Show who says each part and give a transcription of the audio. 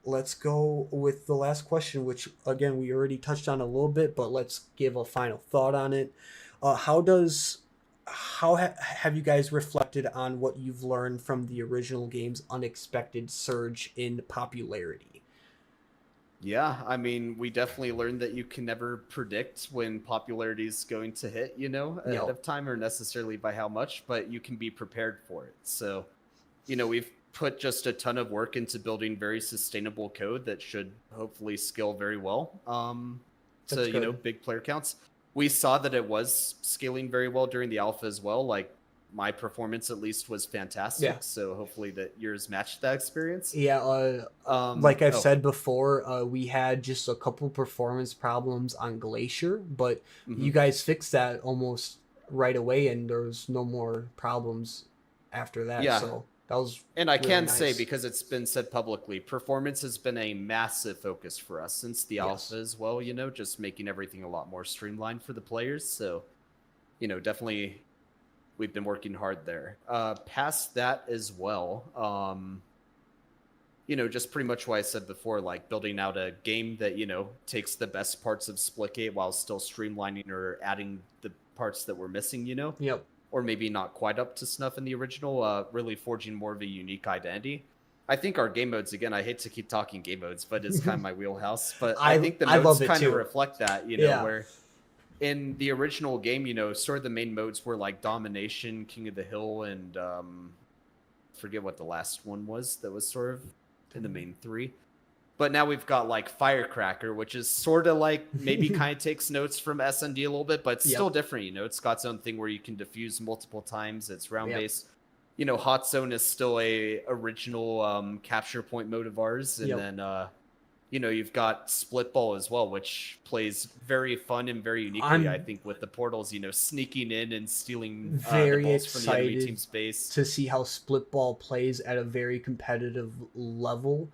Speaker 1: let's go with the last question, which again we already touched on a little bit, but let's give a final thought on it. How does have you guys reflected on what you've learned from the original game's unexpected surge in popularity?
Speaker 2: Yeah, I mean, we definitely learned that you can never predict when popularity is going to hit,
Speaker 1: You
Speaker 2: ahead
Speaker 1: know,
Speaker 2: of time or necessarily by how much, but you can be prepared for it. So, we've put just a ton of work into building very sustainable code that should hopefully scale very well
Speaker 1: that's
Speaker 2: to,
Speaker 1: good.
Speaker 2: big player counts. We saw that it was scaling very well during the alpha as well. Like my performance at least was
Speaker 1: Yeah.
Speaker 2: fantastic. So hopefully that yours matched that experience.
Speaker 1: Yeah, like I've
Speaker 2: Oh,
Speaker 1: said before, we had just a couple performance problems on Glacier, but you
Speaker 2: mhm.
Speaker 1: guys fixed that almost right away, and there was no more problems after that.
Speaker 2: Yeah,
Speaker 1: So that was
Speaker 2: and I
Speaker 1: really
Speaker 2: can say,
Speaker 1: nice.
Speaker 2: because it's been said publicly, performance has been a massive focus for us since the alpha
Speaker 1: Yes.
Speaker 2: as well, just making everything a lot more streamlined for the players. So, definitely we've been working hard there. Past that as well, just pretty much what I said before, like building out a game that, takes the best parts of Splitgate while still streamlining or adding the parts that we're missing,
Speaker 1: Yep.
Speaker 2: or maybe not quite up to snuff in the original, really forging more of a unique identity. I think our game modes, again, I hate to keep talking game modes, but it's kind of my wheelhouse. But I think the
Speaker 1: I
Speaker 2: modes
Speaker 1: love it
Speaker 2: kind of
Speaker 1: too.
Speaker 2: reflect that,
Speaker 1: Yeah.
Speaker 2: where in the original game, sort of the main modes were like Domination, King of the Hill, and forget what the last one was that was sort of in the main three. But now we've got like Firecracker, which is sort of like maybe kind of takes notes from SND a little bit, but it's still
Speaker 1: Yep.
Speaker 2: different. It's got its own thing where you can diffuse multiple times. It's round
Speaker 1: Yep.
Speaker 2: based. Hot Zone is still a original capture point mode of ours, and
Speaker 1: Yep.
Speaker 2: then you've got Split Ball as well, which plays very fun and very uniquely. I
Speaker 1: I'm
Speaker 2: think with the portals, sneaking in and stealing the
Speaker 1: very
Speaker 2: balls from the enemy
Speaker 1: excited
Speaker 2: team's base.
Speaker 1: to see how split ball plays at a very competitive level.